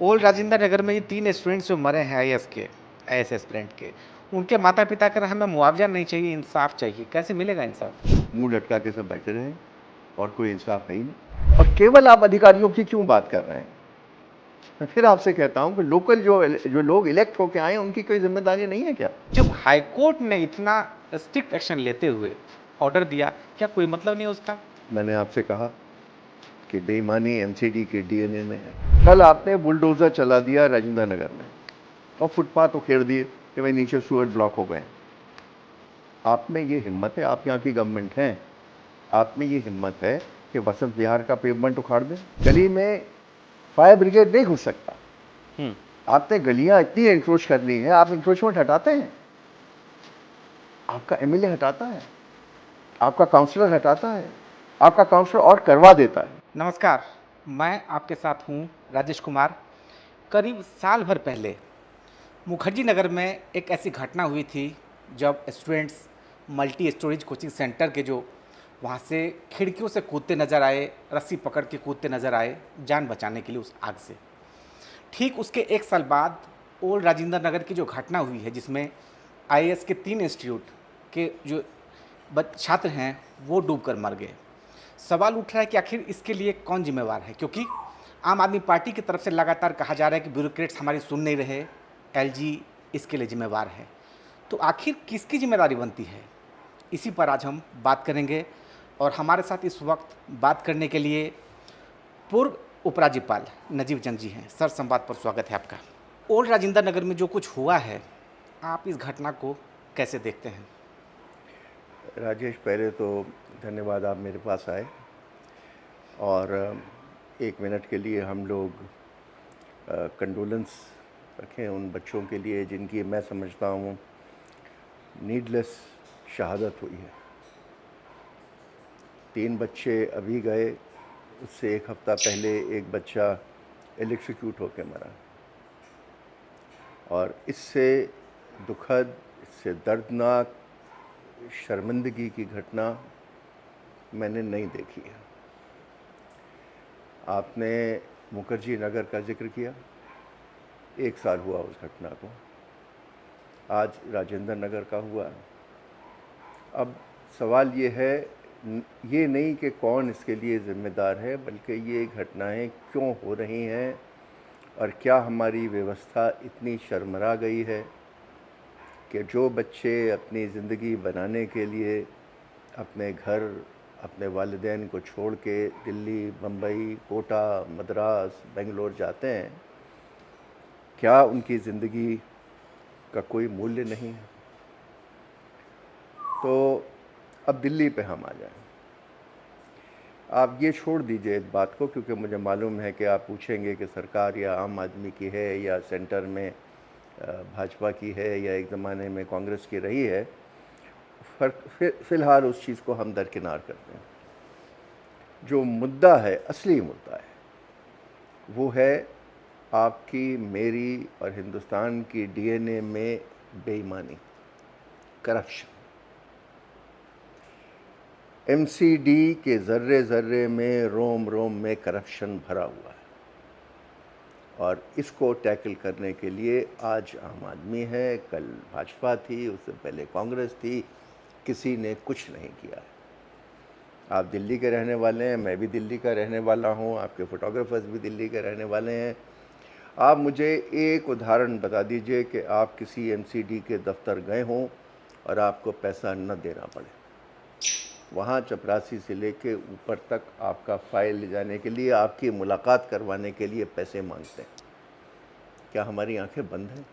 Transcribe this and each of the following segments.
Old Rajendra Nagar में ये 3 students जो मरे हैं आईएएस एस्पिरेंट के, उनके माता-पिता कह रहे हमें मुआवज़ा नहीं चाहिए, इंसाफ़ चाहिए। कैसे मिलेगा इंसाफ़? मुंह लटका के सब बैठे रहे और कोई इंसाफ है ही नहीं। और केवल आप अधिकारियों की क्यों बात कर रहे हैं? मैं फिर आपसे कहता हूं कि लोकल जो लोग इलेक्ट होके आए उनकी कोई जिम्मेदारी नहीं है क्या? जब हाई कोर्ट ने इतना स्ट्रिक्ट एक्शन लेते हुए ऑर्डर दिया, क्या कोई मतलब नहीं है उसका? मैंने आपसे कहा कि बेईमानी एमसीडी के डीएनए में है। कल आपने बुलडोजर चला दिया राजेंद्र नगर में और फुटपाथ उखेड़ दिए कि भाई नीचे सूअर ब्लॉक हो गए। आप में ये हिम्मत है, आप यहाँ की गवर्नमेंट हैं, आप में ये हिम्मत है कि वसंत विहार का पेवमेंट उखाड़ दें? गली में फायर ब्रिगेड नहीं घुस सकता। आपने गलियां इतनी इंक्रोच कर ली हैं, आप इंक्रोचमेंट हटाते हैं? आपका एमएलए हटाता है, आपका काउंसलर हटाता है, आपका काउंसलर और करवा देता है। नमस्कार, मैं आपके साथ हूँ राजेश कुमार। करीब साल भर पहले मुखर्जी नगर में एक ऐसी घटना हुई थी जब students multi storage coaching centre के जो वहाँ से खिड़कियों से कूदते नज़र आए, रस्सी पकड़ के कूदते नज़र आए जान बचाने के लिए उस आग से। ठीक उसके एक साल बाद ओल्ड राजेंद्र नगर की जो घटना हुई है जिसमें आईएएस के 3 इंस्टीट्यूट के जो छात्र हैं वो डूब कर मर गए। सवाल उठ रहा है कि आखिर इसके लिए कौन जिम्मेवार है, क्योंकि आम आदमी पार्टी की तरफ से लगातार कहा जा रहा है कि ब्यूरोक्रेट्स हमारी सुन नहीं रहे, एलजी इसके लिए जिम्मेवार है। तो आखिर किसकी जिम्मेदारी बनती है, इसी पर आज हम बात करेंगे। और हमारे साथ इस वक्त बात करने के लिए पूर्व उपराज्यपाल नजीब जंग जी हैं। सर, संवाद पर स्वागत है आपका। ओल्ड राजेंद्र नगर में जो कुछ हुआ है, आप इस घटना को कैसे देखते हैं? राजेश, पहले तो धन्यवाद आप मेरे पास आए और 1 मिनट के लिए हम लोग कंडोलेंस रखें उन बच्चों के लिए जिनकी मैं समझता हूँ नीडलेस शहादत हुई है। 3 बच्चे अभी गए, उससे 1 हफ्ता पहले एक बच्चा इलेक्ट्रिक्यूट होकर मरा। और इससे दुखद, इससे दर्दनाक, शर्मिंदगी की घटना मैंने नहीं देखी है। आपने मुखर्जी नगर का जिक्र किया, 1 साल हुआ उस घटना को, आज राजेंद्र नगर का हुआ। अब सवाल ये है, ये नहीं कि कौन इसके लिए ज़िम्मेदार है, बल्कि ये घटनाएं क्यों हो रही हैं और क्या हमारी व्यवस्था इतनी शर्मरा गई है कि जो बच्चे अपनी ज़िंदगी बनाने के लिए अपने घर, अपने वालिदैन को छोड़ के दिल्ली, बम्बई, कोटा, मद्रास, बेंगलोर जाते हैं, क्या उनकी ज़िंदगी का कोई मूल्य नहीं है? तो अब दिल्ली पे हम आ जाएं। आप ये छोड़ दीजिए इस बात को, क्योंकि मुझे मालूम है कि आप पूछेंगे कि सरकार या आम आदमी की है या सेंटर में भाजपा की है या एक ज़माने में कांग्रेस की रही है। फ़िलहाल उस चीज़ को हम दरकिनार करते हैं। जो मुद्दा है, असली मुद्दा है, वो है आपकी, मेरी और हिंदुस्तान की डीएनए में बेईमानी, करप्शन। एमसीडी के ज़र्रे ज़र्रे में, रोम रोम में करप्शन भरा हुआ है और इसको टैकल करने के लिए आज आम आदमी है, कल भाजपा थी, उससे पहले कांग्रेस थी, किसी ने कुछ नहीं किया है। आप दिल्ली के रहने वाले हैं, मैं भी दिल्ली का रहने वाला हूँ, आपके फोटोग्राफर्स भी दिल्ली के रहने वाले हैं। आप मुझे एक उदाहरण बता दीजिए कि आप किसी एमसीडी के दफ्तर गए हों और आपको पैसा न देना पड़े। वहाँ चपरासी से लेके ऊपर तक आपका फ़ाइल ले जाने के लिए, आपकी मुलाकात करवाने के लिए पैसे मांगते हैं। क्या हमारी आंखें बंद हैं?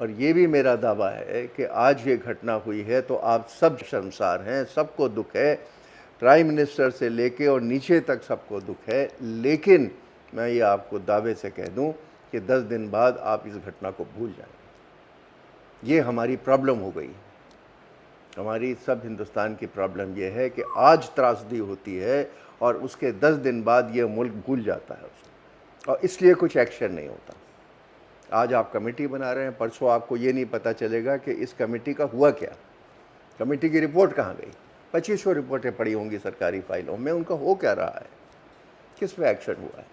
और ये भी मेरा दावा है कि आज ये घटना हुई है तो आप सब शर्मसार हैं, सबको दुख है, प्राइम मिनिस्टर से लेके और नीचे तक सबको दुख है। लेकिन मैं ये आपको दावे से कह दूं कि 10 दिन बाद आप इस घटना को भूल जाएंगे। ये हमारी प्रॉब्लम हो गई। हमारी सब हिंदुस्तान की प्रॉब्लम ये है कि आज त्रासदी होती है और उसके 10 दिन बाद ये मुल्क भूल जाता है उसको, और इसलिए कुछ एक्शन नहीं होता। आज आप कमेटी बना रहे हैं, परसों आपको ये नहीं पता चलेगा कि इस कमेटी का हुआ क्या, कमेटी की रिपोर्ट कहाँ गई। 2500 रिपोर्टें पड़ी होंगी सरकारी फाइलों में, उनका हो क्या रहा है, किस पे एक्शन हुआ है।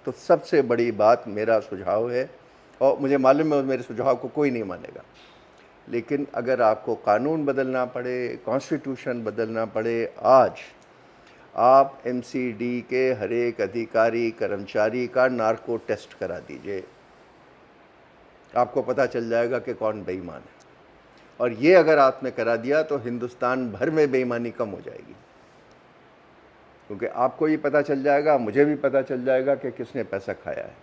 तो सबसे बड़ी बात मेरा सुझाव है, और मुझे मालूम है मेरे सुझाव को कोई नहीं मानेगा, लेकिन अगर आपको कानून बदलना पड़े, कॉन्स्टिट्यूशन बदलना पड़े, आज आप एमसीडी के हर एक अधिकारी कर्मचारी का नार्को टेस्ट करा दीजिए, आपको पता चल जाएगा कि कौन बेईमान है। और ये अगर आपने करा दिया तो हिंदुस्तान भर में बेईमानी कम हो जाएगी, क्योंकि आपको ये पता चल जाएगा, मुझे भी पता चल जाएगा कि किसने पैसा खाया है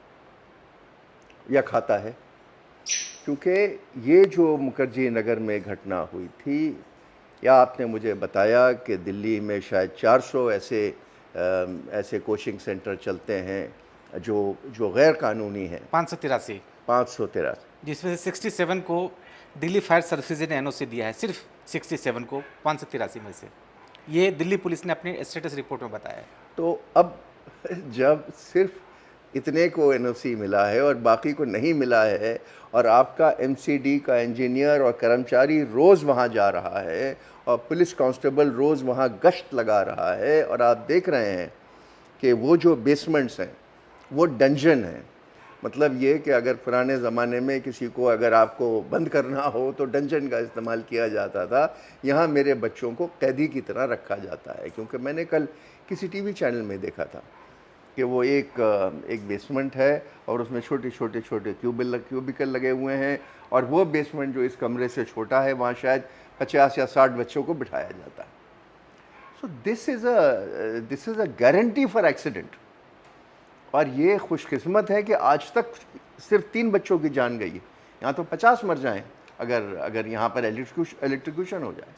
या खाता है। क्योंकि ये जो मुखर्जी नगर में घटना हुई थी, या आपने मुझे बताया कि दिल्ली में शायद 400 ऐसे कोचिंग सेंटर चलते हैं जो गैर कानूनी हैं, 583, 513, जिसमें से 67 को दिल्ली फायर सर्विसेज ने एनओसी दिया है, सिर्फ 67 को 583 में से। ये दिल्ली पुलिस ने अपने स्टेटस रिपोर्ट में बताया है। तो अब जब सिर्फ इतने को एनओसी मिला है और बाकी को नहीं मिला है, और आपका एमसीडी का इंजीनियर और कर्मचारी रोज़ वहाँ जा रहा है और पुलिस कांस्टेबल रोज़ वहाँ गश्त लगा रहा है, और आप देख रहे हैं कि वो जो बेसमेंट्स हैं वो डंजन हैं। मतलब ये कि अगर पुराने ज़माने में किसी को अगर आपको बंद करना हो तो डंजन का इस्तेमाल किया जाता था, यहाँ मेरे बच्चों को कैदी की तरह रखा जाता है। क्योंकि मैंने कल किसी टीवी चैनल में देखा था कि वो एक बेसमेंट है और उसमें छोटे छोटे क्यूबिकल लगे हुए हैं, और वो बेसमेंट जो इस कमरे से छोटा है वहाँ शायद 50 या 60 बच्चों को बिठाया जाता है। So this is a guarantee for accident. और ये खुशकिस्मत है कि आज तक सिर्फ 3 बच्चों की जान गई है, यहाँ तो 50 मर जाएं अगर यहाँ पर इलेक्ट्रिक्यूशन हो जाए।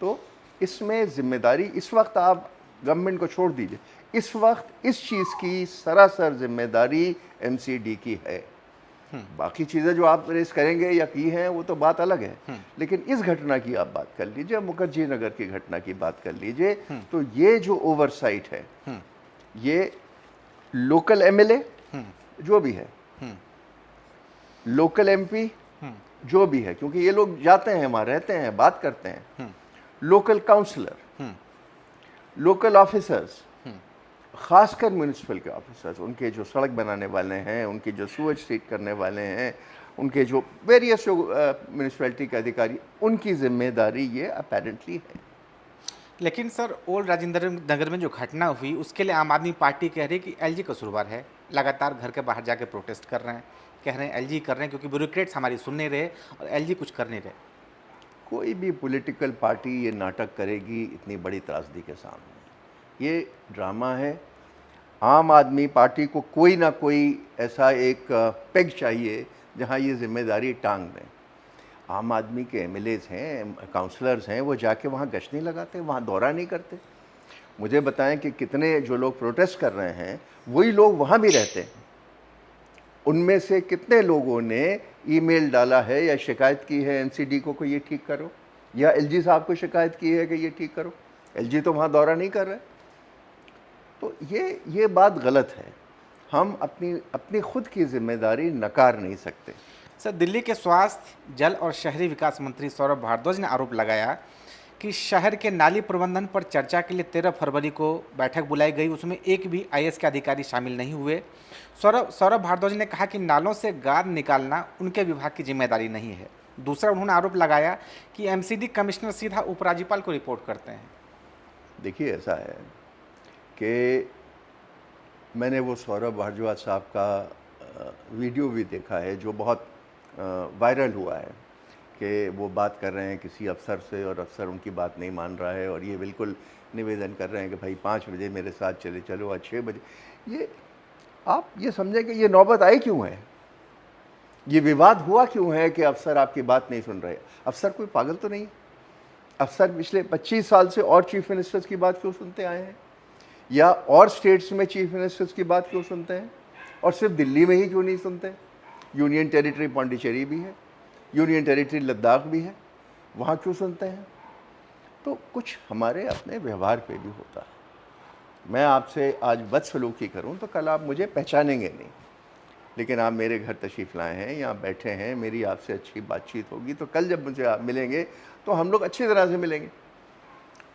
तो इसमें ज़िम्मेदारी इस वक्त आप गवर्नमेंट को छोड़ दीजिए, इस वक्त इस चीज़ की सरासर जिम्मेदारी एमसीडी की है। बाकी चीज़ें जो आप रेस करेंगे या की हैं वो तो बात अलग है, लेकिन इस घटना की आप बात कर लीजिए, मुखर्जी नगर की घटना की बात कर लीजिए, तो ये जो ओवरसाइट है, ये लोकल एमएलए जो भी है, लोकल एमपी जो भी है, क्योंकि ये लोग जाते हैं वहाँ, रहते हैं, बात करते हैं, लोकल काउंसलर, लोकल ऑफिसर्स, ख़ासकर म्यूनिसिपल के ऑफिसर्स, उनके जो सड़क बनाने वाले हैं, उनके जो सूएज ट्रीट करने वाले हैं, उनके जो वेरियस जो म्यूनिसिपैलिटी के अधिकारी, उनकी जिम्मेदारी ये अपेरेंटली है। लेकिन सर, ओल्ड राजेंद्र नगर में जो घटना हुई उसके लिए आम आदमी पार्टी कह रही है कि एलजी कसूरवार है, लगातार घर के बाहर जाके प्रोटेस्ट कर रहे हैं, कह रहे हैं एलजी कर रहे हैं क्योंकि ब्यूरोक्रेट्स हमारी सुन नहीं रहे और एलजी कुछ कर नहीं रहे। कोई भी पॉलिटिकल पार्टी ये नाटक करेगी इतनी बड़ी त्रासदी के सामने, ये ड्रामा है। आम आदमी पार्टी को कोई ना कोई ऐसा एक पेग चाहिए जहां ये जिम्मेदारी टांग दें। आम आदमी के एमएलएज हैं, काउंसलर्स हैं, वो जाके वहाँ गश्त नहीं लगाते, वहाँ दौरा नहीं करते। मुझे बताएं कि कितने जो लोग प्रोटेस्ट कर रहे हैं वही लोग वहाँ भी रहते हैं। उनमें से कितने लोगों ने ईमेल डाला है या शिकायत की है एमसीडी को ये ठीक करो, या एलजी साहब को शिकायत की है कि ये ठीक करो? एलजी तो वहाँ दौरा नहीं कर रहे। तो ये बात गलत है। हम अपनी खुद की जिम्मेदारी नकार नहीं सकते। सर, दिल्ली के स्वास्थ्य, जल और शहरी विकास मंत्री सौरभ भारद्वाज ने आरोप लगाया कि शहर के नाली प्रबंधन पर चर्चा के लिए 13 फरवरी को बैठक बुलाई गई, उसमें एक भी आईएएस के अधिकारी शामिल नहीं हुए। सौरभ भारद्वाज ने कहा कि नालों से गाद निकालना उनके विभाग की जिम्मेदारी नहीं है। दूसरा, उन्होंने आरोप लगाया कि एमसीडी कमिश्नर सीधा उपराज्यपाल को रिपोर्ट करते हैं। देखिए, ऐसा है कि मैंने वो सौरभ भारद्वाज साहब का वीडियो भी देखा है जो बहुत वायरल हुआ है कि वो बात कर रहे हैं किसी अफसर से और अफसर उनकी बात नहीं मान रहा है, और ये बिल्कुल निवेदन कर रहे हैं कि भाई 5 बजे मेरे साथ चले चलो और 6 बजे। ये आप ये समझें कि ये नौबत आई क्यों है, ये विवाद हुआ क्यों है कि अफसर आपकी बात नहीं सुन रहे? अफसर कोई पागल तो नहीं? अफसर पिछले 25 साल से और चीफ मिनिस्टर्स की बात क्यों सुनते आए हैं, या और स्टेट्स में चीफ मिनिस्टर्स की बात क्यों सुनते हैं, और सिर्फ दिल्ली में ही क्यों नहीं सुनते? यूनियन टेरिटरी पौंडीचेरी भी है, यूनियन टेरिटरी लद्दाख भी है, वहाँ क्यों सुनते हैं? तो कुछ हमारे अपने व्यवहार पे भी होता है। मैं आपसे आज बदसलूकी करूँ तो कल आप मुझे पहचानेंगे नहीं, लेकिन आप मेरे घर तशरीफ़ लाए हैं, यहाँ बैठे हैं, मेरी आपसे अच्छी बातचीत होगी, तो कल जब मुझे आप मिलेंगे तो हम लोग अच्छी तरह से मिलेंगे।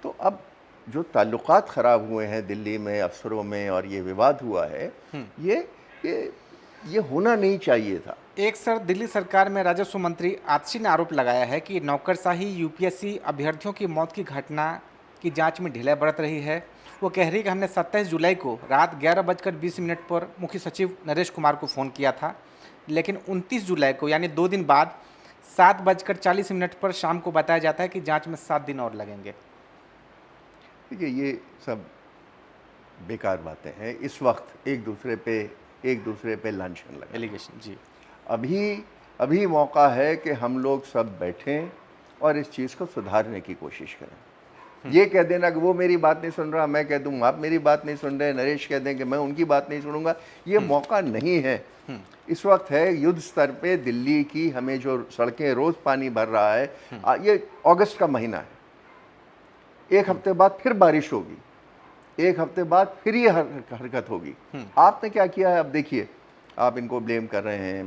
तो अब जो ताल्लुकात ख़राब हुए हैं दिल्ली में अफसरों में और ये विवाद हुआ है, ये ये ये होना नहीं चाहिए था। एक सर दिल्ली सरकार में राजस्व मंत्री आतिशी ने आरोप लगाया है कि नौकरशाही यूपीएससी अभ्यर्थियों की मौत की घटना की जांच में ढिलाई बरत रही है। वो कह रही कि हमने 27 जुलाई को रात 11:20 पर मुख्य सचिव नरेश कुमार को फ़ोन किया था, लेकिन 29 जुलाई को यानी 2 दिन बाद 7:40 पर शाम को बताया जाता है कि जांच में 7 दिन और लगेंगे। देखिए, ये सब बेकार बातें हैं। इस वक्त एक दूसरे पे लांछन लगा। एलिगेशन जी। अभी अभी मौका है कि हम लोग सब बैठें और इस चीज़ को सुधारने की कोशिश करें। ये कह देना कि वो मेरी बात नहीं सुन रहा, मैं कह दूँ आप मेरी बात नहीं सुन रहे, नरेश कह दें कि मैं उनकी बात नहीं सुनूंगा, ये मौका नहीं है। इस वक्त है युद्ध स्तर पे दिल्ली की, हमें जो सड़कें रोज़ पानी भर रहा है, ये अगस्त का महीना है, एक हफ्ते बाद फिर बारिश होगी, एक हफ्ते बाद फिर ये हरकत होगी। आपने क्या किया है? अब देखिए, आप इनको ब्लेम कर रहे हैं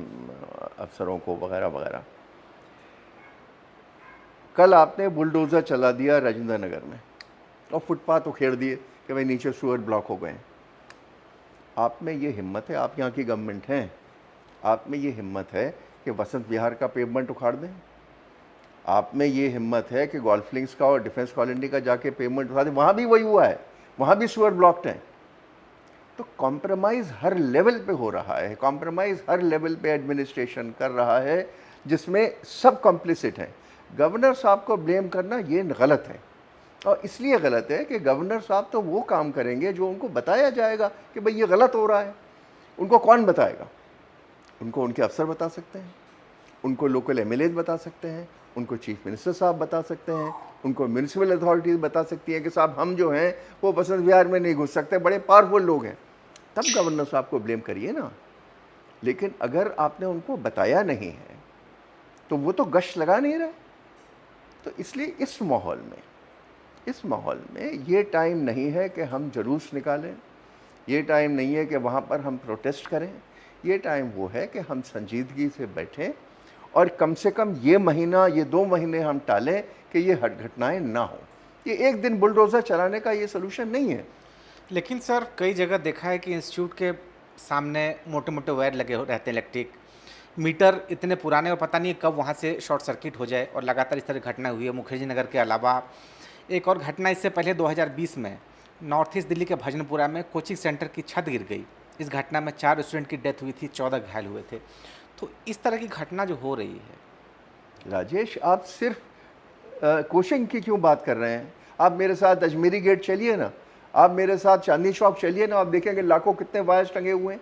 अफसरों को वगैरह वगैरह। कल आपने बुलडोज़र चला दिया राजेंद्र नगर में और फुटपाथ उखेड़ दिए कि भाई नीचे सूअर ब्लॉक हो गए। आप में ये हिम्मत है, आप यहाँ की गवर्नमेंट हैं, आप में ये हिम्मत है कि वसंत विहार का पेवमेंट उखाड़ दें? आप में ये हिम्मत है कि गोल्फ लिंक्स का और डिफेंस कॉलोनी का जाके पेवमेंट उठा दें? वहाँ भी वही हुआ है, वहाँ भी सूअर ब्लॉक्ड हैं। तो कॉम्प्रोमाइज़ हर लेवल पे हो रहा है, कॉम्प्रोमाइज़ हर लेवल पे एडमिनिस्ट्रेशन कर रहा है, जिसमें सब कॉम्प्लिसिट हैं। गवर्नर साहब को ब्लेम करना ये गलत है, और इसलिए गलत है कि गवर्नर साहब तो वो काम करेंगे जो उनको बताया जाएगा कि भाई ये गलत हो रहा है। उनको कौन बताएगा? उनको उनके अफसर बता सकते हैं, उनको लोकल एमएलएज बता सकते हैं, उनको चीफ मिनिस्टर साहब बता सकते हैं, उनको म्यूनिसिपल अथॉरिटीज़ बता सकती हैं कि साहब हम जो हैं वो बसंत विहार में नहीं घुस सकते, बड़े पावरफुल लोग हैं। तब गवर्नर साहब को ब्लेम करिए ना। लेकिन अगर आपने उनको बताया नहीं है तो वो तो गश्त लगा नहीं रहे। तो इसलिए इस माहौल में ये टाइम नहीं है कि हम जुलूस निकालें, ये टाइम नहीं है कि वहाँ पर हम प्रोटेस्ट करें। ये टाइम वो है कि हम संजीदगी से बैठें और कम से कम ये महीना, ये 2 महीने हम टालें कि ये घटनाएं ना हो। ये एक दिन बुलडोज़र चलाने का ये सोल्यूशन नहीं है। लेकिन सर कई जगह देखा है कि इंस्टीट्यूट के सामने मोटे मोटे वायर लगे हो रहते हैं, इलेक्ट्रिक मीटर इतने पुराने, और पता नहीं कब वहाँ से शॉर्ट सर्किट हो जाए, और लगातार इस तरह घटना हुई है। मुखर्जी नगर के अलावा एक और घटना इससे पहले 2020 में नॉर्थ ईस्ट दिल्ली के भजनपुरा में कोचिंग सेंटर की छत गिर गई। इस घटना में 4 स्टूडेंट की डेथ हुई थी, 14 घायल हुए थे। तो इस तरह की घटना जो हो रही है। राजेश, आप सिर्फ कोचिंग की क्यों बात कर रहे हैं? आप मेरे साथ अजमेरी गेट चलिए ना, आप मेरे साथ चांदनी चौक चलिए ना, आप देखेंगे लाखों कितने वायर्स टंगे हुए हैं।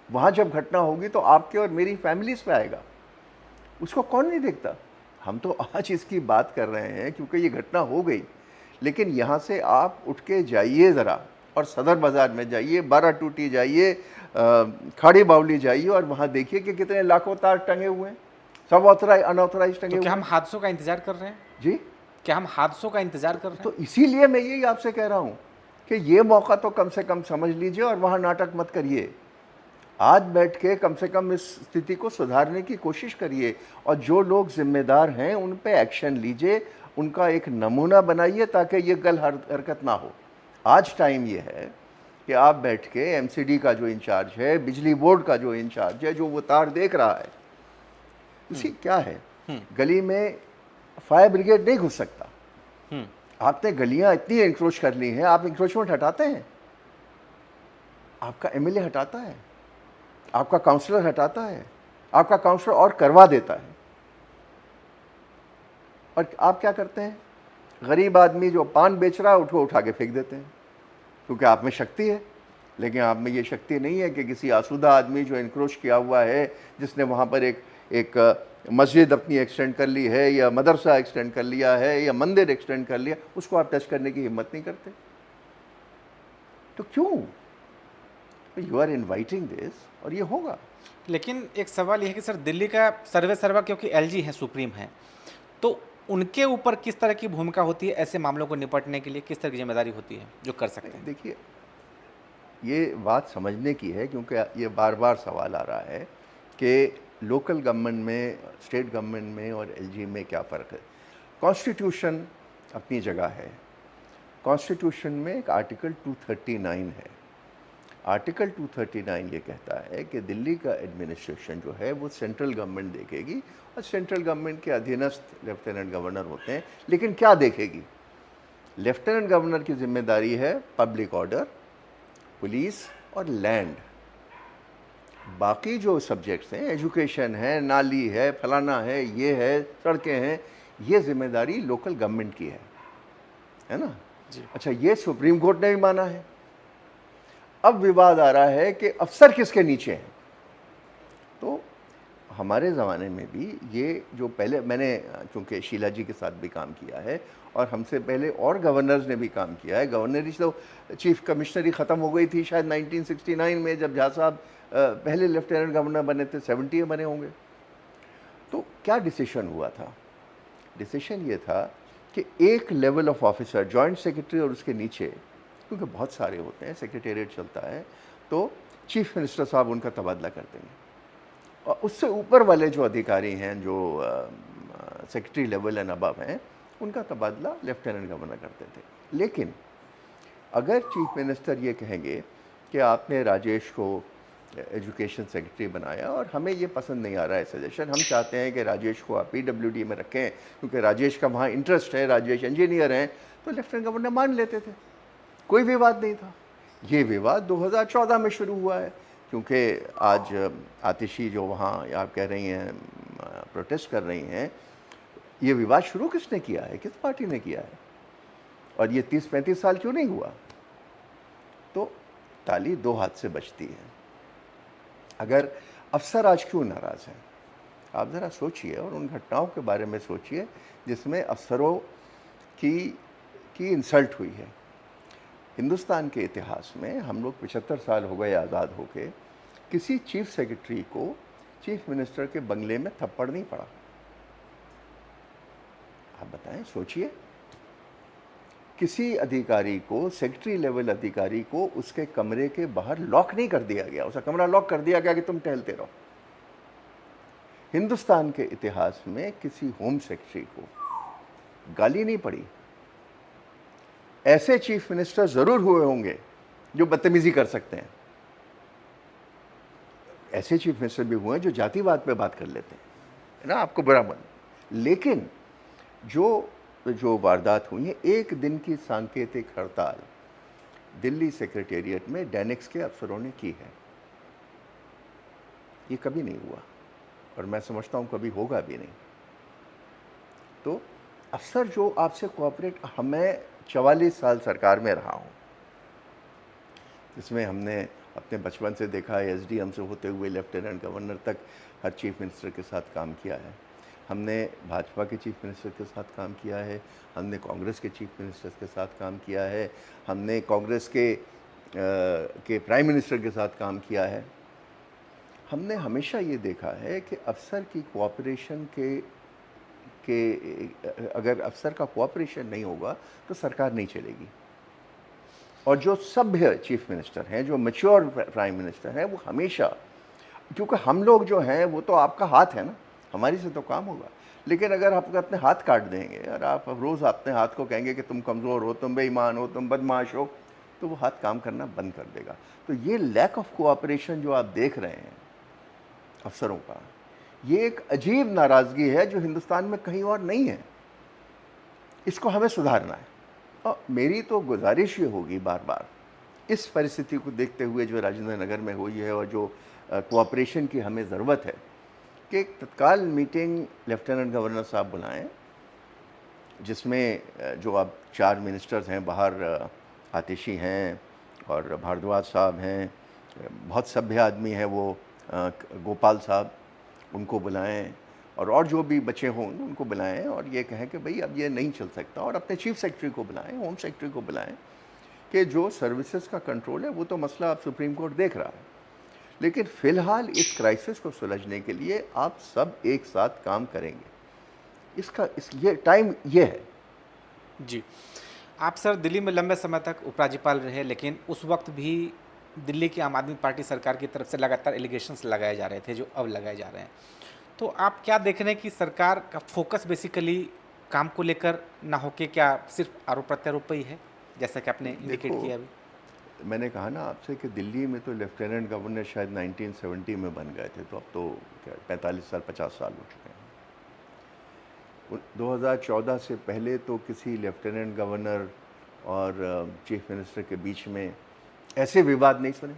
वहाँ जब घटना होगी तो आपके और मेरी फैमिलीज पे आएगा। उसको कौन नहीं देखता? हम तो आज इसकी बात कर रहे हैं क्योंकि ये घटना हो गई। लेकिन यहाँ से आप उठ के जाइए ज़रा और सदर बाज़ार में जाइए, 12 टूटी जाइए, खाड़ी बावली जाइए और वहाँ देखिए कि कितने लाखों तार टंगे हुए हैं, सब अनऑथराइज टंगे तो हुए क्या हैं। हम हादसों का इंतजार कर रहे हैं? जी, क्या हम हादसों का इंतजार कर रहे हैं? तो इसीलिए मैं यही आपसे कह रहा हूँ कि ये मौका तो कम से कम समझ लीजिए और वहाँ नाटक मत करिए। आज बैठ के कम से कम इस स्थिति को सुधारने की कोशिश करिए, और जो लोग जिम्मेदार हैं उन पे एक्शन लीजिए, उनका एक नमूना बनाइए ताकि ये गलत हरकत ना हो। आज टाइम ये है कि आप बैठ के एमसीडी का जो इंचार्ज है, बिजली बोर्ड का जो इंचार्ज है, जो वो तार देख रहा है, उसी क्या है, गली में फायर ब्रिगेड नहीं घुस सकता। आपने गलियां इतनी इंक्रोच कर ली हैं, आप इंक्रोचमेंट हटाते हैं? आपका एमएलए हटाता है, आपका काउंसलर हटाता है, आपका काउंसलर और करवा देता है। और आप क्या करते हैं? गरीब आदमी जो पान बेच रहा है उसको उठा के फेंक देते हैं, क्योंकि आप में शक्ति है। लेकिन आप में ये शक्ति नहीं है कि किसी आसूदा आदमी जो इनक्रोच किया हुआ है, जिसने वहाँ पर एक मस्जिद अपनी एक्सटेंड कर ली है, या मदरसा एक्सटेंड कर लिया है, या मंदिर एक्सटेंड कर लिया, उसको आप टच करने की हिम्मत नहीं करते। तो क्यों? यू आर इनवाइटिंग दिस, और ये होगा। लेकिन एक सवाल यह है कि सर दिल्ली का सर्वे सर्वा, क्योंकि एलजी है, सुप्रीम है, तो उनके ऊपर किस तरह की भूमिका होती है ऐसे मामलों को निपटने के लिए? किस तरह की जिम्मेदारी होती है जो कर सकते हैं? देखिए, ये बात समझने की है, क्योंकि ये बार बार सवाल आ रहा है कि लोकल गवर्नमेंट में, स्टेट गवर्नमेंट में और एलजी में क्या फ़र्क है। कॉन्स्टिट्यूशन अपनी जगह है, कॉन्स्टिट्यूशन में एक आर्टिकल 239 है। आर्टिकल 239 ये कहता है कि दिल्ली का एडमिनिस्ट्रेशन जो है वो सेंट्रल गवर्नमेंट देखेगी और सेंट्रल गवर्नमेंट के अधीनस्थ लेफ्टिनेंट गवर्नर होते हैं। लेकिन क्या देखेगी? लेफ्टिनेंट गवर्नर की जिम्मेदारी है पब्लिक ऑर्डर, पुलिस और लैंड। बाकी जो सब्जेक्ट्स हैं, एजुकेशन है, नाली है, फलाना है, ये है, सड़कें हैं, ये जिम्मेदारी लोकल गवर्नमेंट की है ना। जी। अच्छा, ये सुप्रीम कोर्ट ने भी माना है। अब विवाद आ रहा है कि अफसर किसके नीचे हैं। तो हमारे ज़माने में भी ये जो पहले मैंने चूँकि शीला जी के साथ भी काम किया है और हमसे पहले और गवर्नर्स ने भी काम किया है। गवर्नरी तो चीफ कमिश्नरी ख़त्म हो गई थी शायद 1969 में, जब झा साहब पहले लेफ्टिनेंट गवर्नर बने थे, 70 में बने होंगे। तो क्या डिसीशन हुआ था? डिसीशन ये था कि एक level of officer, joint secretary और उसके नीचे, क्योंकि बहुत सारे होते हैं, सेक्रेटेरिएट चलता है, तो चीफ मिनिस्टर साहब उनका तबादला कर देंगे और उससे ऊपर वाले जो अधिकारी हैं, जो सेक्रेटरी लेवल एंड अबव हैं, उनका तबादला लेफ्टिनेंट गवर्नर करते थे। लेकिन अगर चीफ मिनिस्टर ये कहेंगे कि आपने राजेश को एजुकेशन सेक्रेटरी बनाया और हमें ये पसंद नहीं आ रहा है सजेशन, हम चाहते हैं कि राजेश को आप PWD में रखें क्योंकि राजेश का वहाँ इंटरेस्ट है, राजेश इंजीनियर हैं, तो लेफ्टिनेंट गवर्नर मान लेते थे, कोई विवाद नहीं था। ये विवाद 2014 में शुरू हुआ है, क्योंकि आज आतिशी जो वहाँ आप कह रही हैं प्रोटेस्ट कर रही हैं, ये विवाद शुरू किसने किया है, किस पार्टी ने किया है, और ये 30-35 साल क्यों नहीं हुआ? तो ताली दो हाथ से बजती है। अगर अफसर आज क्यों नाराज़ हैं, आप ज़रा सोचिए और उन घटनाओं के बारे में सोचिए जिसमें अफसरों की इंसल्ट हुई है। हिंदुस्तान के इतिहास में हम लोग 75 साल हो गए आज़ाद होके, किसी चीफ सेक्रेटरी को चीफ मिनिस्टर के बंगले में थप्पड़ नहीं पड़ा। आप बताएं, सोचिए। किसी अधिकारी को, सेक्रेटरी लेवल अधिकारी को, उसके कमरे के बाहर लॉक नहीं कर दिया गया, उसका कमरा लॉक कर दिया गया कि तुम टहलते रहो। हिंदुस्तान के इतिहास में किसी होम सेक्रेटरी को गाली नहीं पड़ी। ऐसे चीफ मिनिस्टर जरूर हुए होंगे जो बदतमीजी कर सकते हैं, ऐसे चीफ मिनिस्टर भी हुए हैं जो जातिवाद पे बात कर लेते हैं, है ना, आपको बुरा मन। लेकिन जो वारदात हुई है, एक दिन की सांकेतिक हड़ताल दिल्ली सेक्रेटेरिएट में डैनिक्स के अफसरों ने की है, ये कभी नहीं हुआ और मैं समझता हूँ कभी होगा भी नहीं। तो अफसर जो आपसे कोऑपरेट, मैं 44 साल सरकार में रहा हूँ, इसमें हमने अपने बचपन से देखा है, SDM से होते हुए लेफ्टिनेंट गवर्नर तक हर चीफ मिनिस्टर के साथ काम किया है। हमने भाजपा के चीफ मिनिस्टर के साथ काम किया है, हमने कांग्रेस के चीफ मिनिस्टर के साथ काम किया है, हमने कांग्रेस के प्राइम मिनिस्टर के साथ काम किया है। हमने हमेशा ये देखा है कि अफसर की कोऑपरेशन अगर अफसर का कोऑपरेशन नहीं होगा तो सरकार नहीं चलेगी। और जो सभ्य चीफ मिनिस्टर हैं, जो मैच्योर प्राइम मिनिस्टर हैं, वो हमेशा, क्योंकि हम लोग जो हैं वो तो आपका हाथ है ना, हमारी से तो काम होगा। लेकिन अगर आप अपने हाथ काट देंगे और आप रोज़ अपने हाथ को कहेंगे कि तुम कमज़ोर हो, तुम बेईमान हो, तुम बदमाश हो, तो वो हाथ काम करना बंद कर देगा। तो ये लैक ऑफ कोऑपरेशन जो आप देख रहे हैं अफसरों का, ये एक अजीब नाराज़गी है जो हिंदुस्तान में कहीं और नहीं है। इसको हमें सुधारना है और मेरी तो गुजारिश ये होगी बार बार, इस परिस्थिति को देखते हुए जो राजेंद्र नगर में हुई है और जो कोऑपरेशन की हमें ज़रूरत है, कि एक तत्काल मीटिंग लेफ्टिनेंट गवर्नर साहब बुलाएं, जिसमें जो अब 4 मिनिस्टर्स हैं बाहर, आतिशी हैं और भारद्वाज साहब हैं, बहुत सभ्य आदमी है वो गोपाल साहब, उनको बुलाएं और जो भी बचे हों उनको बुलाएं और ये कहें कि भाई अब ये नहीं चल सकता, और अपने चीफ सेक्रेटरी को बुलाएं, होम सेक्रेटरी को बुलाएं कि जो सर्विसेज का कंट्रोल है वो तो मसला अब सुप्रीम कोर्ट देख रहा है, लेकिन फ़िलहाल इस क्राइसिस को सुलझने के लिए आप सब एक साथ काम करेंगे। ये टाइम ये है। जी। आप सर दिल्ली में लंबे समय तक उपराज्यपाल रहे, लेकिन उस वक्त भी दिल्ली की आम आदमी पार्टी सरकार की तरफ से लगातार एलिगेशंस लगाए जा रहे थे जो अब लगाए जा रहे हैं। तो आप क्या देख रहे हैं कि सरकार का फोकस बेसिकली काम को लेकर ना होके क्या सिर्फ आरोप प्रत्यारोप पे ही है? जैसा कि आपने इंडिकेट देखो, किया अभी? मैंने कहा ना आपसे कि दिल्ली में तो लेफ्टिनेंट गवर्नर शायद 1970 में बन गए थे, तो अब तो क्या 45 साल 50 साल हो चुके हैं। 2014 से पहले तो किसी लेफ्टिनेंट गवर्नर और चीफ मिनिस्टर के बीच में ऐसे विवाद नहीं सुने।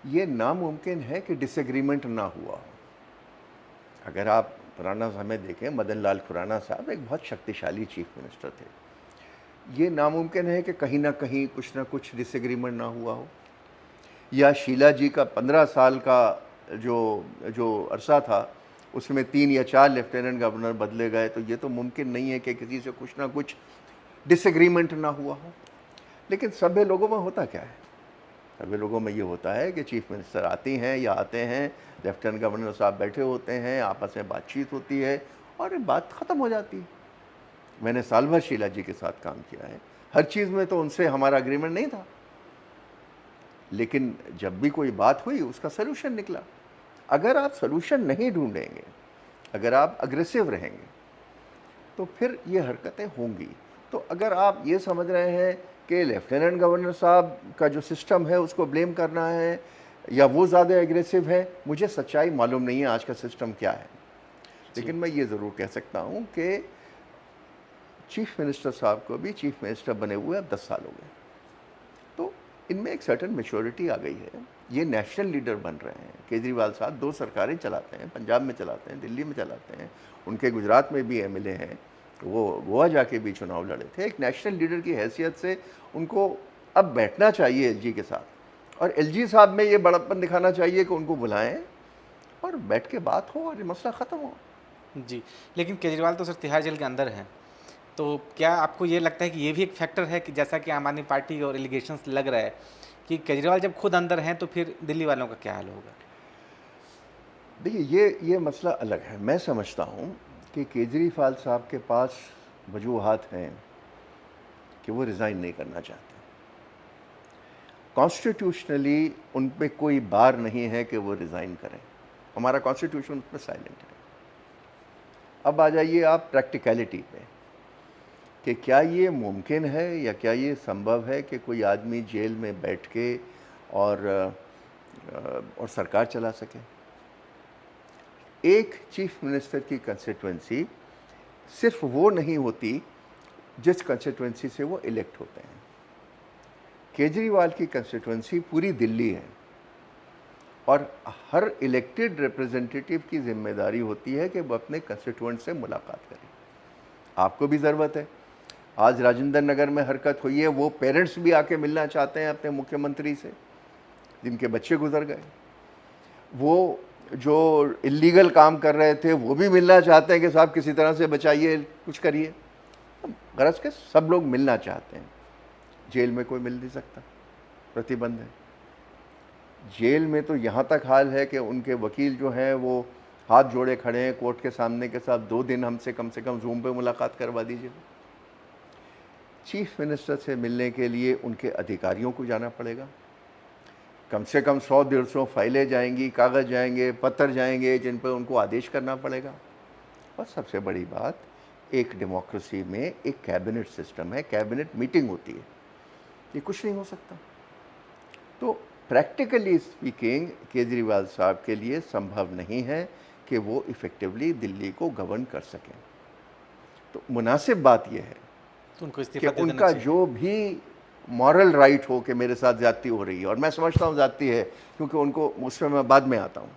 ये नामुमकिन है कि डिसएग्रीमेंट ना हुआ हो। अगर आप पुराना समय देखें, मदन लाल खुराना साहब एक बहुत शक्तिशाली चीफ मिनिस्टर थे। ये नामुमकिन है कि कहीं ना कहीं कुछ ना कुछ डिसएग्रीमेंट ना हुआ हो, या शीला जी का 15 साल का जो जो अरसा था उसमें 3 या 4 लेफ्टिनेंट गवर्नर बदले गए, तो ये तो मुमकिन नहीं है कि किसी से कुछ ना कुछ डिसएग्रीमेंट ना हुआ हो। लेकिन सभ्य लोगों में होता क्या है? सभ्य लोगों में ये होता है कि चीफ मिनिस्टर आती हैं या आते हैं, लेफ्टिनेंट गवर्नर साहब बैठे होते हैं, आपस में बातचीत होती है और बात ख़त्म हो जाती है। मैंने साल भर शीला जी के साथ काम किया है, हर चीज़ में तो उनसे हमारा एग्रीमेंट नहीं था, लेकिन जब भी कोई बात हुई उसका सलूशन निकला। अगर आप सलूशन नहीं ढूंढेंगे, अगर आप अग्रेसिव रहेंगे, तो फिर ये हरकतें होंगी। तो अगर आप ये समझ रहे हैं कि लेफ्टिनेंट गवर्नर साहब का जो सिस्टम है उसको ब्लेम करना है या वो ज़्यादा एग्रेसिव है, मुझे सच्चाई मालूम नहीं है आज का सिस्टम क्या है। लेकिन मैं ये ज़रूर कह सकता हूँ कि चीफ मिनिस्टर साहब को भी चीफ मिनिस्टर बने हुए अब 10 साल हो गए, तो इनमें एक सर्टन मेच्योरिटी आ गई है। ये नेशनल लीडर बन रहे हैं। केजरीवाल साहब 2 सरकारें चलाते हैं, पंजाब में चलाते हैं, दिल्ली में चलाते हैं, उनके गुजरात में भी एमएलए हैं, वो गोवा जाके भी चुनाव लड़े थे। एक नेशनल लीडर की हैसियत से उनको अब बैठना चाहिए एलजी के साथ, और एलजी साहब में ये बड़प्पन दिखाना चाहिए कि उनको बुलाएं और बैठ के बात हो और ये मसला ख़त्म हो। जी, लेकिन केजरीवाल तो सर तिहाड़ जेल के अंदर हैं, तो क्या आपको ये लगता है कि ये भी एक फैक्टर है कि जैसा कि आम आदमी पार्टी और एलिगेशंस लग रहा है कि केजरीवाल जब खुद अंदर हैं तो फिर दिल्ली वालों का क्या हाल होगा? देखिए, ये मसला अलग है। मैं समझता हूँ कि केजरीवाल साहब के पास वजूहात हैं कि वो रिज़ाइन नहीं करना चाहते। कॉन्स्टिट्यूशनली उन पे कोई बार नहीं है कि वो रिज़ाइन करें। हमारा कॉन्स्टिट्यूशन उन पर साइलेंट है। अब आ जाइए आप प्रैक्टिकलिटी पे कि क्या ये मुमकिन है या क्या ये संभव है कि कोई आदमी जेल में बैठ के और सरकार चला सके। एक चीफ मिनिस्टर की कंस्टिट्यूंसी सिर्फ वो नहीं होती जिस कंस्टिट्यूंसी से वो इलेक्ट होते हैं। केजरीवाल की कंस्टिट्यूंसी पूरी दिल्ली है और हर इलेक्टेड रिप्रेजेंटेटिव की जिम्मेदारी होती है कि वो अपने कंस्टिट्यूएंट से मुलाकात करें। आपको भी ज़रूरत है। आज राजेंद्र नगर में हरकत हुई है, वो पेरेंट्स भी आके मिलना चाहते हैं अपने मुख्यमंत्री से जिनके बच्चे गुजर गए। वो जो इलीगल काम कर रहे थे वो भी मिलना चाहते हैं कि साहब किसी तरह से बचाइए, कुछ करिए। गरज के सब लोग मिलना चाहते हैं। जेल में कोई मिल नहीं सकता, प्रतिबंध है। जेल में तो यहाँ तक हाल है कि उनके वकील जो हैं वो हाथ जोड़े खड़े हैं कोर्ट के सामने के साथ, 2 दिन हमसे कम से कम जूम पे मुलाकात करवा दीजिए। चीफ मिनिस्टर से मिलने के लिए उनके अधिकारियों को जाना पड़ेगा। कम से कम 100-150 फाइलें जाएंगी, कागज़ जाएंगे, पत्र जाएंगे जिन पर उनको आदेश करना पड़ेगा। और सबसे बड़ी बात, एक डेमोक्रेसी में एक कैबिनेट सिस्टम है, कैबिनेट मीटिंग होती है, ये कुछ नहीं हो सकता। तो प्रैक्टिकली स्पीकिंग केजरीवाल साहब के लिए संभव नहीं है कि वो इफ़ेक्टिवली दिल्ली को गवर्न कर सकें। तो मुनासिब बात यह है तो उनको कि इस्तीफा दे देना उनका चाहिए। जो भी मॉरल राइट हो कि मेरे साथ ज़्यादती हो रही है, और मैं समझता हूँ ज़्यादती है, क्योंकि उनको उसमें मैं बाद में आता हूँ।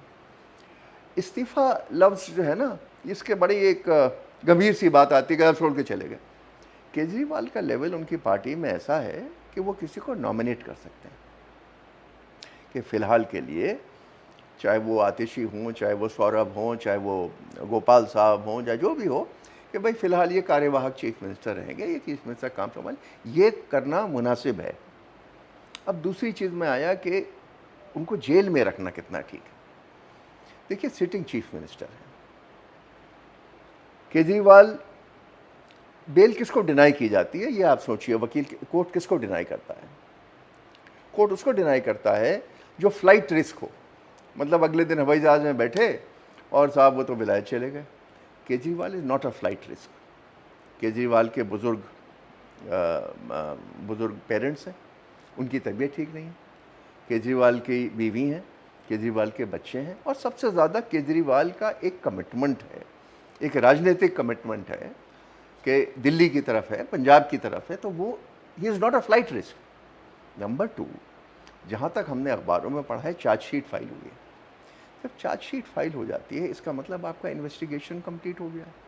इस्तीफ़ा लफ्ज़ जो है ना, इसके बड़ी एक गंभीर सी बात आती है कि आप छोड़ के चले गए। केजरीवाल का लेवल उनकी पार्टी में ऐसा है कि वो किसी को नॉमिनेट कर सकते हैं कि फ़िलहाल के लिए, चाहे वो आतिशी हों, चाहे वो सौरभ हों, चाहे वो गोपाल साहब हों, या जो भी हो, कि भाई फ़िलहाल ये कार्यवाहक चीफ मिनिस्टर रहेंगे, ये चीफ मिनिस्टर काम संभाल, ये करना मुनासिब है। अब दूसरी चीज़ में आया कि उनको जेल में रखना कितना ठीक है। देखिए, सिटिंग चीफ मिनिस्टर है केजरीवाल। बेल किसको डिनाई की जाती है ये आप सोचिए। वकील, कोर्ट किसको डिनाई करता है? कोर्ट उसको डिनाई करता है जो फ्लाइट रिस्क हो, मतलब अगले दिन हवाई जहाज़ में बैठे और साहब वो तो विलायत चले गए। Kejriwal is not a flight risk. Kejriwal के बुज़ुर्ग बुज़ुर्ग पेरेंट्स हैं, उनकी तबीयत ठीक नहीं है, केजरीवाल की बीवी हैं, केजरीवाल के बच्चे हैं, और सबसे ज़्यादा केजरीवाल का एक कमिटमेंट है, एक राजनीतिक कमिटमेंट है कि दिल्ली की तरफ है, पंजाब की तरफ है, तो वो he is not a flight risk. Number 2, जहाँ तक हमने अखबारों में पढ़ा है, चार्जशीट फाइल हुई है। जब चार्जशीट फाइल हो जाती है, इसका मतलब आपका इन्वेस्टिगेशन कंप्लीट हो गया है।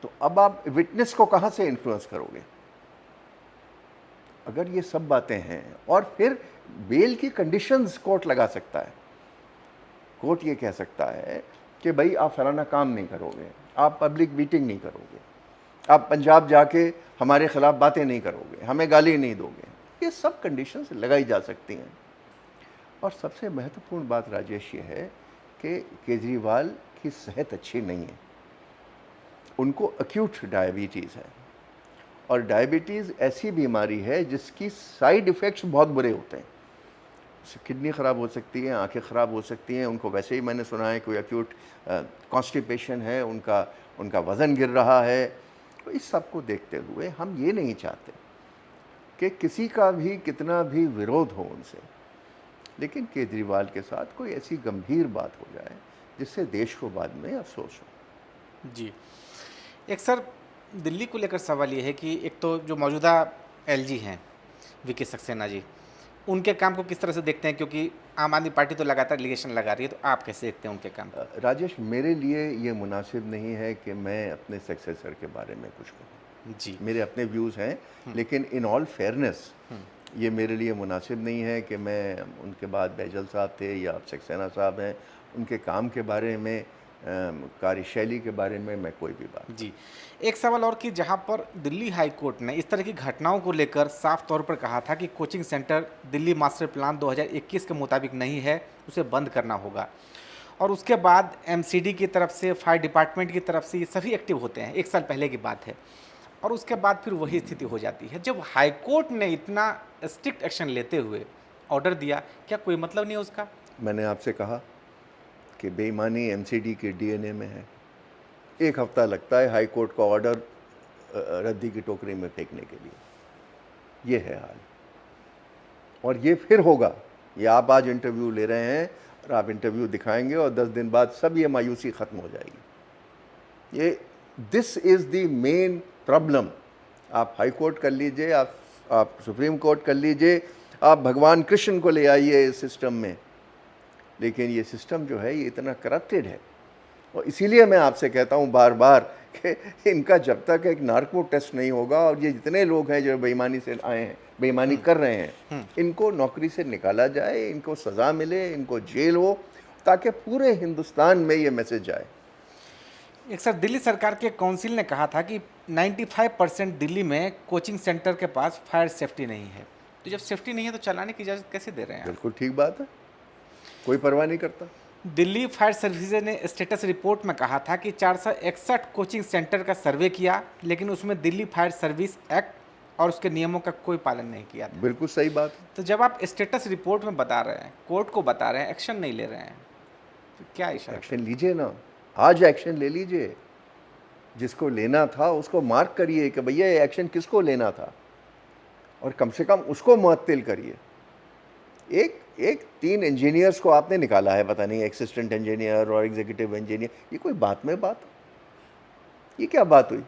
तो अब आप विटनेस को कहाँ से इन्फ्लुएंस करोगे? अगर ये सब बातें हैं, और फिर बेल की कंडीशंस कोर्ट लगा सकता है। कोर्ट ये कह सकता है कि भाई आप फलाना काम नहीं करोगे, आप पब्लिक मीटिंग नहीं करोगे, आप पंजाब जाके हमारे खिलाफ बातें नहीं करोगे, हमें गाली नहीं दोगे। ये सब कंडीशंस लगाई जा सकती हैं। और सबसे महत्वपूर्ण बात राजेश ये है कि केजरीवाल की सेहत अच्छी नहीं है, उनको अक्यूट डायबिटीज़ है, और डायबिटीज़ ऐसी बीमारी है जिसकी साइड इफ़ेक्ट्स बहुत बुरे होते हैं। उससे किडनी ख़राब हो सकती है, आंखें ख़राब हो सकती हैं, उनको वैसे ही मैंने सुना है कोई अक्यूट कॉन्स्टिपेशन है, उनका वज़न गिर रहा है। तो इस सब को देखते हुए हम ये नहीं चाहते कि किसी का भी कितना भी विरोध हो उनसे, लेकिन केजरीवाल के साथ कोई ऐसी गंभीर बात हो जाए जिससे देश को बाद में अफसोस हो। जी। एक सर, दिल्ली को लेकर सवाल ये है कि एक तो जो मौजूदा एलजी हैं वीके सक्सेना जी, उनके काम को किस तरह से देखते हैं? क्योंकि आम आदमी पार्टी तो लगातार एलिगेशन लगा रही है, तो आप कैसे देखते हैं उनके काम को? राजेश, मेरे लिए ये मुनासिब नहीं है कि मैं अपने सक्सेसर के बारे में कुछ कहूँ। जी। मेरे अपने व्यूज़ हैं, लेकिन इन ऑल फेयरनेस ये मेरे लिए मुनासिब नहीं है कि मैं, उनके बाद बैजल साहब थे या अब सक्सेना साहब हैं, उनके काम के बारे में, कार्यशैली के बारे में मैं कोई भी बात। जी। एक सवाल और कि जहाँ पर दिल्ली हाई कोर्ट ने इस तरह की घटनाओं को लेकर साफ तौर पर कहा था कि coaching centre Delhi master plan 2021 के मुताबिक नहीं है, उसे बंद करना होगा। और उसके बाद एमसीडी की तरफ से, फायर डिपार्टमेंट की तरफ से ये सभी एक्टिव होते हैं, 1 साल पहले की बात है। और उसके बाद फिर वही स्थिति हो जाती है। जब हाई कोर्ट ने इतना स्ट्रिक्ट एक्शन लेते हुए ऑर्डर दिया, क्या कोई मतलब नहीं है उसका? मैंने आपसे कहा कि बेईमानी एमसीडी के डीएनए में है। 1 हफ्ता लगता है हाई कोर्ट का ऑर्डर रद्दी की टोकरी में फेंकने के लिए। ये है हाल, और ये फिर होगा। ये आप आज इंटरव्यू ले रहे हैं और आप इंटरव्यू दिखाएंगे और 10 दिन बाद सब ये मायूसी ख़त्म हो जाएगी। ये this is the main problem. आप हाई कोर्ट कर लीजिए, आप सुप्रीम कोर्ट कर लीजिए, आप भगवान कृष्ण को ले आइए इस सिस्टम में, लेकिन ये सिस्टम जो है ये इतना करप्टेड है। और इसीलिए मैं आपसे कहता हूँ बार बार कि इनका जब तक एक नार्को टेस्ट नहीं होगा, और ये जितने लोग हैं जो बेईमानी से आए हैं, बेईमानी कर रहे हैं, इनको नौकरी से निकाला जाए, इनको सज़ा मिले, इनको जेल हो, ताकि पूरे हिंदुस्तान में ये मैसेज जाए। एक सर, दिल्ली सरकार के काउंसिल ने कहा था कि 95% दिल्ली में कोचिंग सेंटर के पास फायर सेफ्टी नहीं है। तो जब सेफ्टी नहीं है तो चलाने की इजाज़त कैसे दे रहे हैं आप? बिल्कुल ठीक बात है, कोई परवाह नहीं करता। दिल्ली फायर सर्विसेज ने स्टेटस रिपोर्ट में कहा था कि 461 कोचिंग सेंटर का सर्वे किया, लेकिन उसमें दिल्ली फायर सर्विस एक्ट और उसके नियमों का कोई पालन नहीं किया था। बिल्कुल सही बात है। तो जब आप स्टेटस रिपोर्ट में बता रहे हैं, कोर्ट को बता रहे हैं, एक्शन नहीं ले रहे हैं, तो क्या इशारा? एक्शन लीजिए ना, आज एक्शन ले लीजिए। जिसको लेना था उसको मार्क करिए कि भैया ये एक्शन किसको लेना था, और कम से कम उसको मुअत्तिल करिए। एक 3 इंजीनियर्स को आपने निकाला है, पता नहीं असिस्टेंट इंजीनियर और एग्जीक्यूटिव इंजीनियर, ये कोई बात में बात? ये क्या बात हुई?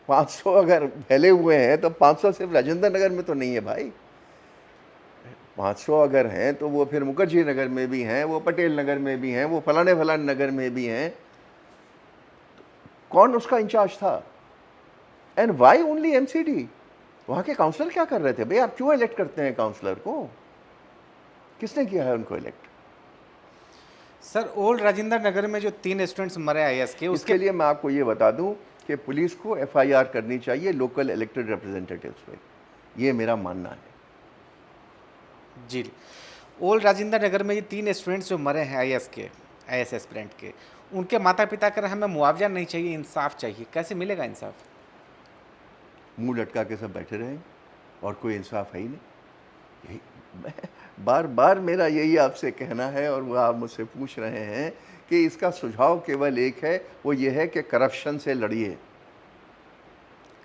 500 अगर फैले हुए हैं तो 500 सिर्फ राजेंद्र नगर में तो नहीं है भाई। 500 अगर हैं तो वो फिर मुखर्जी नगर में भी हैं, वो पटेल नगर में भी हैं, वो फलाने फलाने नगर में भी हैं। कौन उसका इंचार्ज था? And why only MCD? वहाँ के काउंसलर क्या कर रहे थे भाई? आप क्यों इलेक्ट करते हैं काउंसलर को? किसने किया है उनको elect? Sir, old Rajendra Nagar में जो 3 स्टूडेंट्स मरे आईएएस के, उसके लिए मैं आपको ये बता दूं कि पुलिस को एफआईआर करनी चाहिए लोकल इलेक्टेड रिप्रेजेंटेटिव्स पे। ये मेरा मानना है। जी। ओल्ड राजेंद्र नगर में ये 3 स्टूडेंट्स जो मरे हैं आईएएस एस्पिरेंट के, उनके माता पिता कह रहे हैं हमें मुआवजा नहीं चाहिए, इंसाफ चाहिए। कैसे मिलेगा इंसाफ? मुंह लटका के सब बैठे रहें और कोई इंसाफ है ही नहीं। यही बार बार मेरा यही आपसे कहना है, और वो आप मुझसे पूछ रहे हैं कि इसका सुझाव केवल एक है, वो ये है कि करप्शन से लड़िए।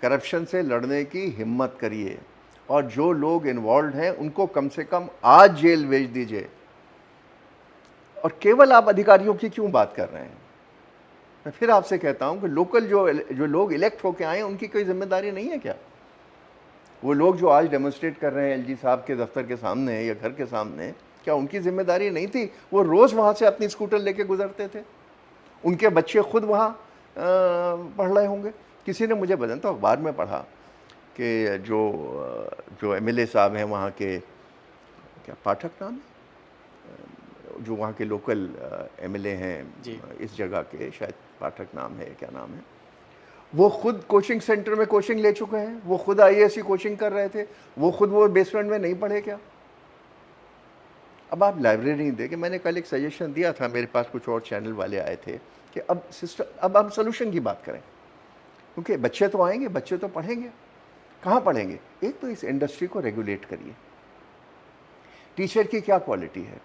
करप्शन से लड़ने की हिम्मत करिए, और जो लोग इन्वॉल्व हैं उनको कम से कम आज जेल भेज दीजिए। और केवल आप अधिकारियों की क्यों बात कर रहे हैं? मैं फिर आपसे कहता हूं कि लोकल जो लोग इलेक्ट होके आए हैं उनकी कोई जिम्मेदारी नहीं है क्या? वो लोग जो आज डेमोन्स्ट्रेट कर रहे हैं एलजी साहब के दफ्तर के सामने या घर के सामने, क्या उनकी जिम्मेदारी नहीं थी? वो रोज़ वहाँ से अपनी स्कूटर लेके गुजरते थे, उनके बच्चे खुद वहाँ पढ़ रहे होंगे। किसी ने मुझे बताया तो अखबार में पढ़ा कि जो एमएलए साहब हैं वहाँ के, क्या पाठक नाम है, जो वहाँ के लोकल एमएलए जी। हैं इस जगह के, शायद पाठक नाम है, क्या नाम है, वो खुद कोचिंग सेंटर में कोचिंग ले चुके हैं, वो खुद आईएएस की कोचिंग कर रहे थे, वो खुद वो बेसमेंट में नहीं पढ़े क्या? अब आप लाइब्रेरी नहीं देंगे। मैंने कल एक सजेशन दिया था, मेरे पास कुछ और चैनल वाले आए थे कि अब हम सोल्यूशन की बात करें, क्योंकि बच्चे तो आएंगे, बच्चे तो पढ़ेंगे, कहाँ पढ़ेंगे? एक तो इस इंडस्ट्री को रेगुलेट करिए। टीचर की क्या क्वालिटी है?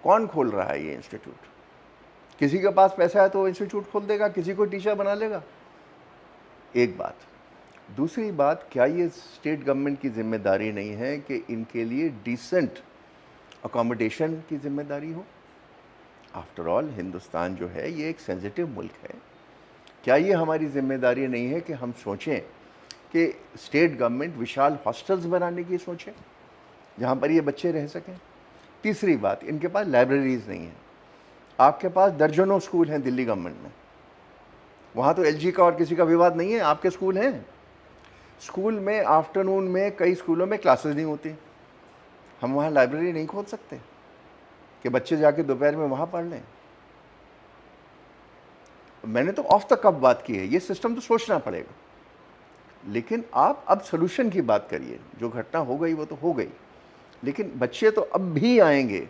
कौन खोल रहा है ये इंस्टीट्यूट? किसी के पास पैसा है तो इंस्टीट्यूट खोल देगा, किसी को टीचर बना लेगा। एक बात। दूसरी बात, क्या ये स्टेट गवर्नमेंट की जिम्मेदारी नहीं है कि इनके लिए डिसेंट अकोमोडेशन की जिम्मेदारी हो? आफ्टर ऑल हिंदुस्तान जो है ये एक सेंसिटिव मुल्क है। क्या ये हमारी जिम्मेदारी नहीं है कि हम सोचें कि स्टेट गवर्नमेंट विशाल हॉस्टल्स बनाने की सोचे जहाँ पर ये बच्चे रह सकें? तीसरी बात, इनके पास लाइब्रेरीज़ नहीं है। आपके पास दर्जनों स्कूल हैं दिल्ली गवर्नमेंट में, वहाँ तो एलजी का और किसी का विवाद नहीं है, आपके स्कूल हैं। स्कूल में आफ्टरनून में कई स्कूलों में क्लासेस नहीं होती, हम वहाँ लाइब्रेरी नहीं खोल सकते कि बच्चे जाके दोपहर में वहाँ पढ़ लें? मैंने तो ऑफ द कफ बात की है, ये सिस्टम तो सोचना पड़ेगा। लेकिन आप अब सोल्यूशन की बात करिए। जो घटना हो गई वो तो हो गई, लेकिन बच्चे तो अब भी आएंगे।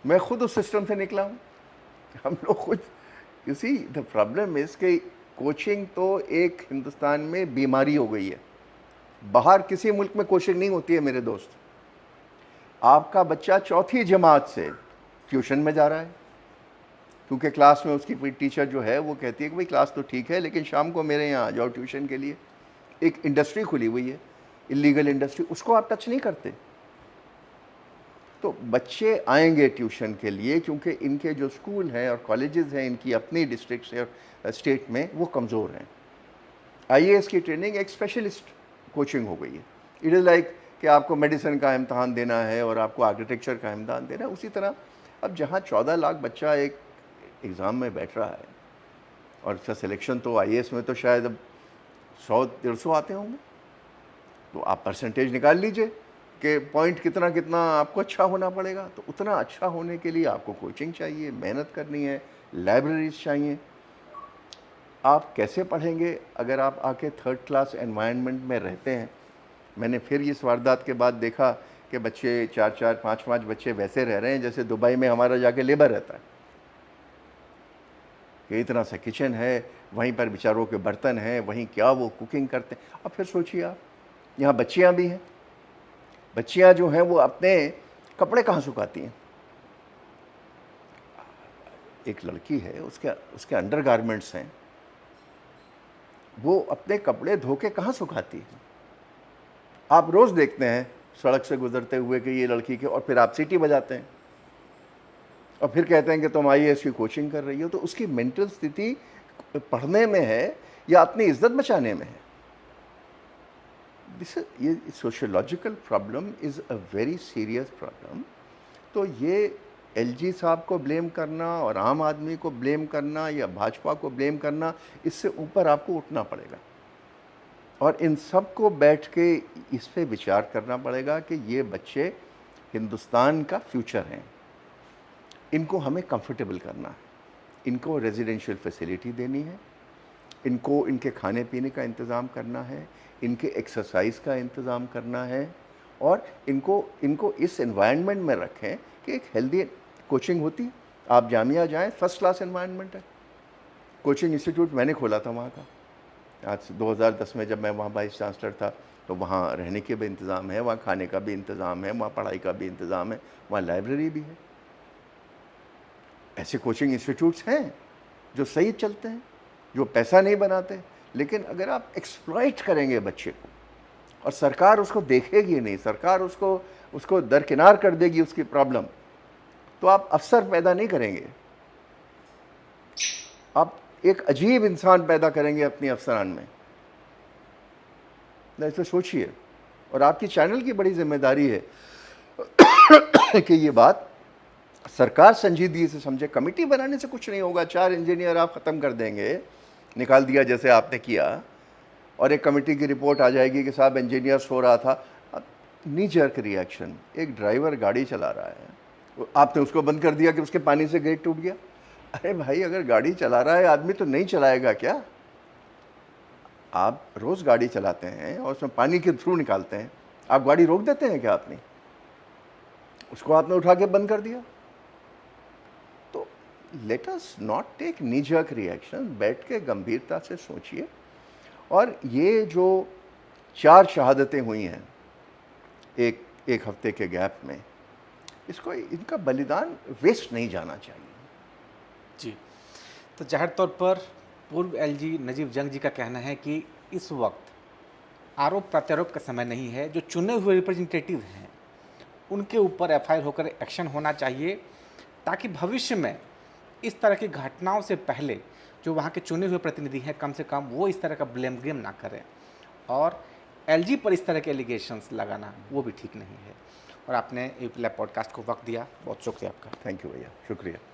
मैं खुद उस सिस्टम से निकला हूँ, हम लोग खुद। You see the problem is कि कोचिंग तो एक हिंदुस्तान में बीमारी हो गई है। बाहर किसी मुल्क में कोचिंग नहीं होती है मेरे दोस्त। आपका बच्चा चौथी जमात से ट्यूशन में जा रहा है, क्योंकि क्लास में उसकी टीचर जो है वो कहती है कि भाई क्लास तो ठीक है, लेकिन शाम को मेरे यहाँ आ जाओ ट्यूशन के लिए। एक इंडस्ट्री खुली हुई है, इलीगल इंडस्ट्री, उसको आप टच नहीं करते। तो बच्चे आएंगे ट्यूशन के लिए क्योंकि इनके जो स्कूल हैं और कॉलेजेस हैं इनकी अपनी डिस्ट्रिक्ट से और स्टेट में वो कमज़ोर हैं। आईएएस की ट्रेनिंग एक स्पेशलिस्ट कोचिंग हो गई है। इट इज़ लाइक कि आपको मेडिसिन का इम्तहान देना है और आपको आर्किटेक्चर का इम्तहान देना है, उसी तरह अब जहाँ 14 लाख बच्चा एक एग्ज़ाम में बैठ रहा है और उसका सिलेक्शन तो आईएएस में तो शायद अब 100-150 आते होंगे, तो आप परसेंटेज निकाल लीजिए कि पॉइंट कितना कितना आपको अच्छा होना पड़ेगा। तो उतना अच्छा होने के लिए आपको कोचिंग चाहिए, मेहनत करनी है, लाइब्रेरीज चाहिए। आप कैसे पढ़ेंगे अगर आप आके थर्ड क्लास एनवायरनमेंट में रहते हैं? मैंने फिर इस वारदात के बाद देखा कि बच्चे 4-4, 5-5 बच्चे वैसे रह रहे हैं जैसे दुबई में हमारा जाके लेबर रहता है, कि इतना सा किचन है, वहीं पर बेचारों के बर्तन हैं, वहीं क्या वो कुकिंग करते हैं। अब फिर सोचिए आप, यहाँ बच्चियाँ भी हैं, बच्चियाँ जो हैं वो अपने कपड़े कहाँ सुखाती हैं? एक लड़की है, उसके अंडरगारमेंट्स हैं, वो अपने कपड़े धो के कहाँ सुखाती है? आप रोज़ देखते हैं सड़क से गुजरते हुए कि ये लड़की के, और फिर आप सीटी बजाते हैं और फिर कहते हैं कि तुम आईएएस की कोचिंग कर रही हो। तो उसकी मेंटल स्थिति पढ़ने में है या अपनी इज्जत बचाने में है? ये sociological problem is a very serious problem. तो ये एलजी साहब को ब्लेम करना और आम आदमी को ब्लेम करना या भाजपा को ब्लेम करना, इससे ऊपर आपको उठना पड़ेगा और इन सब को बैठ के इस पे विचार करना पड़ेगा कि ये बच्चे हिंदुस्तान का फ्यूचर हैं, इनको हमें कंफर्टेबल करना है, इनको रेजिडेंशियल फैसिलिटी देनी है, इनको इनके खाने पीने का इंतज़ाम करना है, इनके एक्सरसाइज का इंतज़ाम करना है और इनको इस एनवायरनमेंट में रखें कि एक हेल्दी कोचिंग होती है। आप जामिया जाएं, फर्स्ट क्लास एनवायरनमेंट है। कोचिंग इंस्टीट्यूट मैंने खोला था वहाँ का, आज 2010 में जब मैं वहाँ वाइस चांसलर था। तो वहाँ रहने के भी इंतज़ाम है, वहाँ खाने का भी इंतज़ाम है, वहाँ पढ़ाई का भी इंतज़ाम है, वहाँ लाइब्रेरी भी है। ऐसे कोचिंग इंस्टीट्यूट्स हैं जो सही चलते हैं, जो पैसा नहीं बनाते, लेकिन अगर आप एक्सप्लॉइट करेंगे बच्चे को और सरकार उसको देखेगी नहीं, सरकार उसको उसको दरकिनार कर देगी उसकी प्रॉब्लम, तो आप अफसर पैदा नहीं करेंगे, आप एक अजीब इंसान पैदा करेंगे अपनी अफसरान में। ऐसे सोचिए, और आपकी चैनल की बड़ी जिम्मेदारी है कि ये बात सरकार संजीदगी से समझे। कमेटी बनाने से कुछ नहीं होगा, 4 इंजीनियर आप ख़त्म कर देंगे, निकाल दिया जैसे आपने किया, और एक कमेटी की रिपोर्ट आ जाएगी कि साहब इंजीनियर सो रहा था। नी जर्क रिएक्शन, एक ड्राइवर गाड़ी चला रहा है, आपने उसको बंद कर दिया कि उसके पानी से गेट टूट गया। अरे भाई, अगर गाड़ी चला रहा है आदमी तो नहीं चलाएगा क्या? आप रोज़ गाड़ी चलाते हैं और उसमें पानी के थ्रू निकालते हैं, आप गाड़ी रोक देते हैं क्या? आपने उसको आपने उठा के बंद कर दिया। तो let us not take knee jerk reaction, बैठ के गंभीरता से सोचिए। और ये जो 4 शहादतें हुई हैं एक हफ्ते के गैप में, इसको, इनका बलिदान वेस्ट नहीं जाना चाहिए। जी। तो ज़ाहिर तौर पर पूर्व एलजी नजीब जंग जी का कहना है कि इस वक्त आरोप प्रत्यारोप का समय नहीं है, जो चुने हुए रिप्रेजेंटेटिव हैं उनके ऊपर एफआईआर होकर एक्शन होना चाहिए, ताकि भविष्य में इस तरह की घटनाओं से पहले जो वहाँ के चुने हुए प्रतिनिधि हैं कम से कम वो इस तरह का ब्लेम गेम ना करें। और एलजी पर इस तरह के एलिगेशंस लगाना वो भी ठीक नहीं है। और आपने यूपी लैब पॉडकास्ट को वक्त दिया, बहुत शुक्रिया आपका। थैंक यू भैया, शुक्रिया।